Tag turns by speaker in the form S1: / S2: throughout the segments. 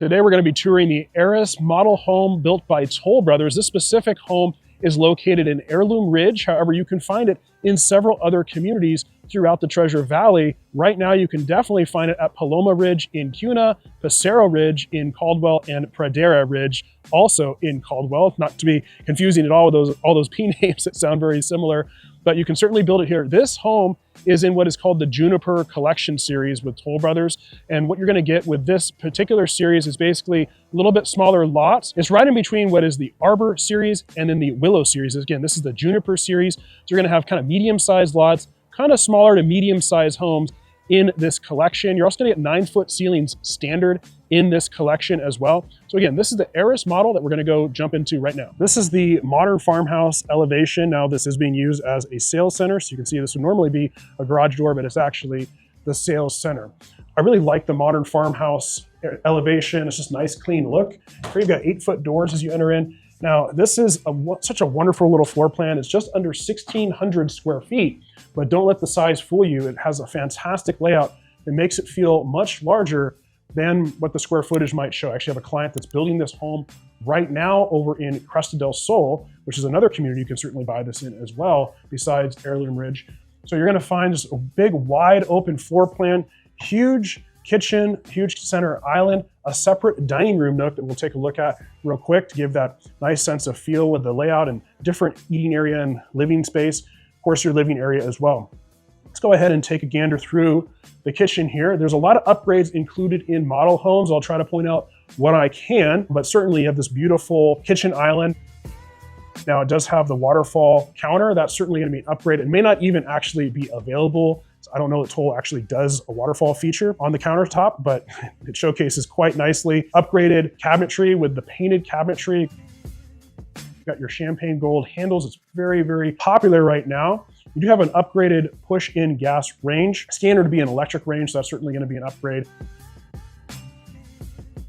S1: Today we're going to be touring the Aris Model home built by Toll Brothers. This specific home is located in Heirloom Ridge. However, you can find it in several other communities throughout the Treasure Valley. Right now, you can definitely find it at Paloma Ridge in Cuna, Passero Ridge in Caldwell, and Pradera Ridge also in Caldwell. Not to be confusing at all with all those P names that sound very similar, but you can certainly build it here. This home is in what is called the Juniper Collection Series with Toll Brothers. And what you're gonna get with this particular series is basically a little bit smaller lots. It's right in between what is the Arbor Series and then the Willow Series. Again, this is the Juniper Series. So you're gonna have kind of medium-sized lots, kind of smaller to medium-sized homes in this collection. You're also gonna get 9-foot ceilings standard in this collection as well. So again, this is the Aris model that we're gonna go jump into right now. This is the modern farmhouse elevation. Now this is being used as a sales center. So you can see this would normally be a garage door, but it's actually the sales center. I really like the modern farmhouse elevation. It's just nice, clean look. Here you've got 8-foot doors as you enter in. Now, this is such a wonderful little floor plan. It's just under 1,600 square feet, but don't let the size fool you. It has a fantastic layout that makes it feel much larger than what the square footage might show. I actually have a client that's building this home right now over in Cresta del Sol, which is another community you can certainly buy this in as well, besides Heirloom Ridge. So you're gonna find just a big, wide open floor plan, huge kitchen, huge center island, a separate dining room nook that we'll take a look at real quick to give that nice sense of feel with the layout and different eating area and living space. Of course, your living area as well. Let's go ahead and take a gander through the kitchen here. There's a lot of upgrades included in model homes. I'll try to point out what I can, but certainly you have this beautiful kitchen island. Now it does have the waterfall counter. That's certainly gonna be an upgrade. It may not even actually be available. I don't know that Toll actually does a waterfall feature on the countertop, but it showcases quite nicely. Upgraded cabinetry with the painted cabinetry. You've got your champagne gold handles. It's very, very popular right now. You do have an upgraded push-in gas range. Standard to be an electric range, so that's certainly gonna be an upgrade.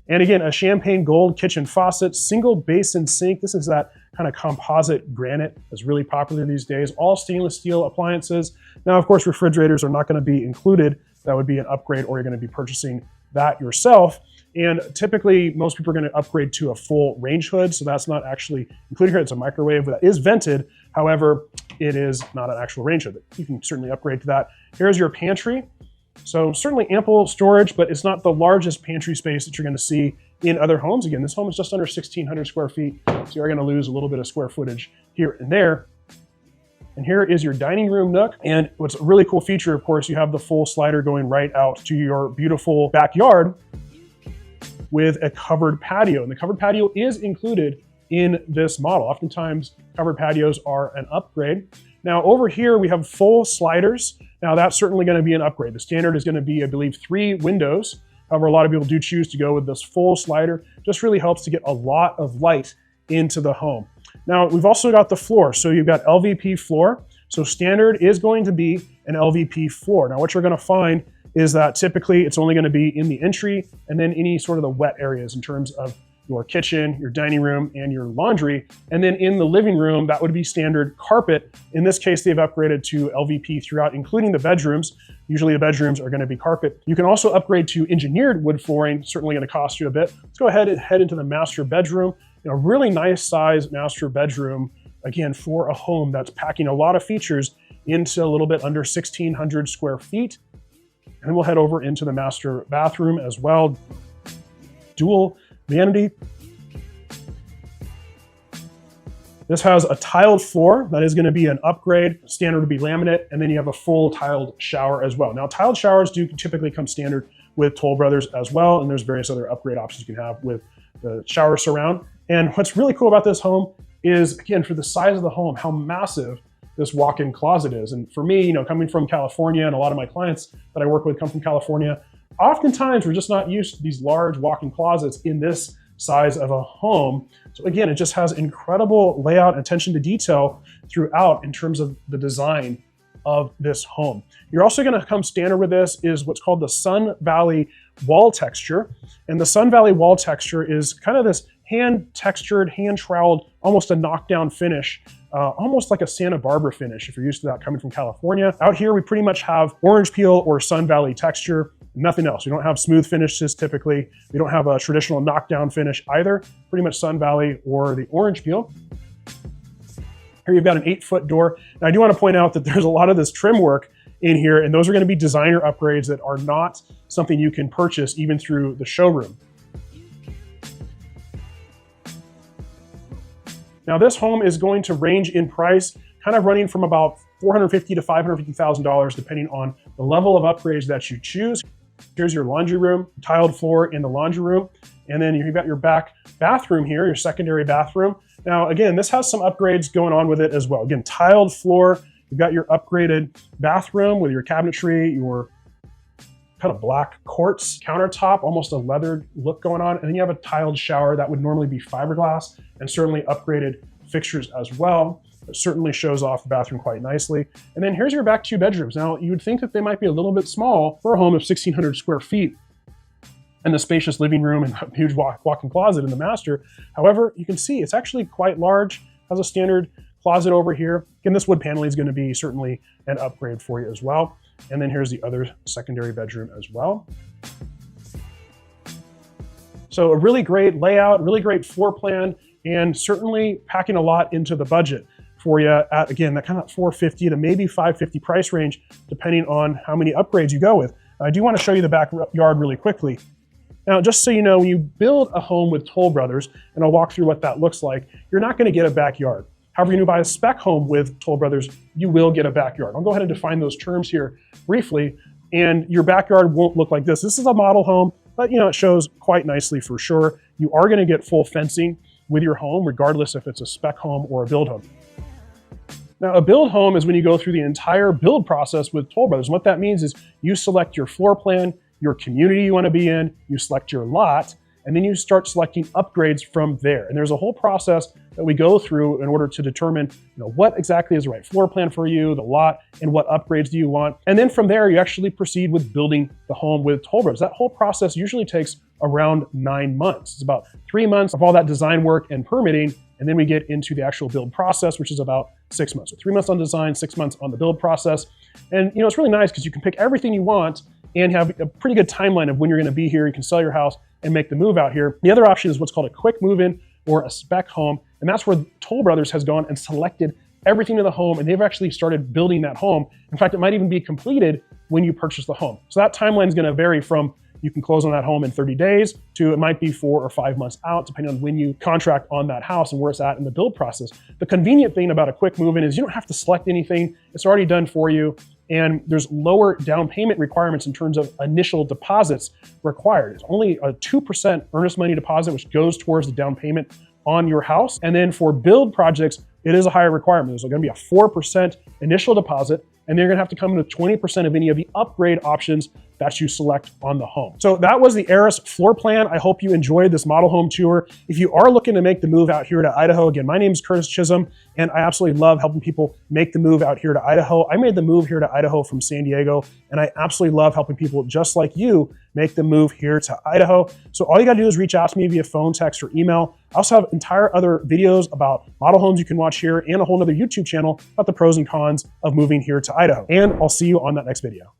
S1: And again, a champagne gold kitchen faucet, single basin sink. This is that kind of composite granite that's really popular these days. All stainless steel appliances. Now, of course, refrigerators are not gonna be included. That would be an upgrade, or you're gonna be purchasing that yourself. And typically, most people are gonna upgrade to a full range hood, so that's not actually included here. It's a microwave that is vented. However, it is not an actual range hood. You can certainly upgrade to that. Here's your pantry. So certainly ample storage, but it's not the largest pantry space that you're gonna see in other homes. Again, this home is just under 1,600 square feet, so you're gonna lose a little bit of square footage here and there. And here is your dining room nook. And what's a really cool feature, of course, you have the full slider going right out to your beautiful backyard with a covered patio. And the covered patio is included in this model. Oftentimes, covered patios are an upgrade. Now over here, we have full sliders. Now that's certainly gonna be an upgrade. The standard is gonna be, I believe, 3 windows. However, a lot of people do choose to go with this full slider. Just really helps to get a lot of light into the home. Now we've also got the floor. So you've got LVP floor. So standard is going to be an LVP floor. Now what you're gonna find is that typically it's only gonna be in the entry and then any sort of the wet areas in terms of your kitchen, your dining room, and your laundry. And then in the living room, that would be standard carpet. In this case, they've upgraded to LVP throughout, including the bedrooms. Usually the bedrooms are gonna be carpet. You can also upgrade to engineered wood flooring, certainly gonna cost you a bit. Let's go ahead and head into the master bedroom. You know, really nice size master bedroom, again, for a home that's packing a lot of features into a little bit under 1,600 square feet. And we'll head over into the master bathroom as well. Dual vanity. This has a tiled floor. That is gonna be an upgrade. Standard would be laminate, and then you have a full tiled shower as well. Now, tiled showers do typically come standard with Toll Brothers as well, and there's various other upgrade options you can have with the shower surround. And what's really cool about this home is, again, for the size of the home, how massive this walk-in closet is. And for me, you know, coming from California, and a lot of my clients that I work with come from California, oftentimes we're just not used to these large walk-in closets in this size of a home. So again, it just has incredible layout and attention to detail throughout in terms of the design of this home. You're also gonna come standard with this is what's called the Sun Valley wall texture. And the Sun Valley wall texture is kind of this hand-textured, hand-troweled, almost a knockdown finish, almost like a Santa Barbara finish if you're used to that coming from California. Out here, we pretty much have orange peel or Sun Valley texture. nothing else. You don't have smooth finishes typically. You don't have a traditional knockdown finish either, pretty much Sun Valley or the orange peel. Here you've got an 8-foot door. Now I do want to point out that there's a lot of this trim work in here, and those are going to be designer upgrades that are not something you can purchase even through the showroom. Now this home is going to range in price, kind of running from about $450,000 to $550,000 depending on the level of upgrades that you choose. Here's your laundry room, tiled floor in the laundry room, and then you've got your back bathroom here, your secondary bathroom. Now again, this has some upgrades going on with it as well. Again, tiled floor, you've got your upgraded bathroom with your cabinetry, your kind of black quartz countertop, almost a leathered look going on. And then you have a tiled shower that would normally be fiberglass, and certainly upgraded fixtures as well. It certainly shows off the bathroom quite nicely. And then here's your back 2 bedrooms. Now you would think that they might be a little bit small for a home of 1,600 square feet and the spacious living room and huge walk-in closet in the master. However, you can see it's actually quite large, has a standard closet over here. Again, this wood paneling is going to be certainly an upgrade for you as well. And then here's the other secondary bedroom as well. So a really great layout, really great floor plan, and certainly packing a lot into the budget for you at, again, that kind of $450 to maybe $550 price range, depending on how many upgrades you go with. I do want to show you the backyard really quickly. Now, just so you know, when you build a home with Toll Brothers, and I'll walk through what that looks like, you're not going to get a backyard. However, you buy a spec home with Toll Brothers, you will get a backyard. I'll go ahead and define those terms here briefly, and your backyard won't look like this. This is a model home, but it shows quite nicely for sure. You are going to get full fencing with your home, regardless if it's a spec home or a build home. Now, a build home is when you go through the entire build process with Toll Brothers. And what that means is you select your floor plan, your community you want to be in, you select your lot, and then you start selecting upgrades from there. And there's a whole process that we go through in order to determine what exactly is the right floor plan for you, the lot, and what upgrades do you want. And then from there, you actually proceed with building the home with Toll Brothers. That whole process usually takes around 9 months. It's about 3 months of all that design work and permitting, and then we get into the actual build process, which is about 6 months. So 3 months on design, 6 months on the build process. And it's really nice because you can pick everything you want and have a pretty good timeline of when you're going to be here. You can sell your house and make the move out here. The other option is what's called a quick move-in or a spec home. And that's where Toll Brothers has gone and selected everything in the home, and they've actually started building that home. In fact, it might even be completed when you purchase the home. So that timeline is going to vary from you can close on that home in 30 days to it might be 4 or 5 months out, depending on when you contract on that house and where it's at in the build process. The convenient thing about a quick move-in is you don't have to select anything. It's already done for you. And there's lower down payment requirements in terms of initial deposits required. It's only a 2% earnest money deposit, which goes towards the down payment on your house. And then for build projects, it is a higher requirement. There's going to be a 4% initial deposit, and then you're going to have to come in with 20% of any of the upgrade options that you select on the home. So that was the Aris floor plan. I hope you enjoyed this model home tour. If you are looking to make the move out here to Idaho, again, my name is Curtis Chism, and I absolutely love helping people make the move out here to Idaho. I made the move here to Idaho from San Diego, and I absolutely love helping people just like you make the move here to Idaho. So all you gotta do is reach out to me via phone, text, or email. I also have entire other videos about model homes you can watch here and a whole nother YouTube channel about the pros and cons of moving here to Idaho. And I'll see you on that next video.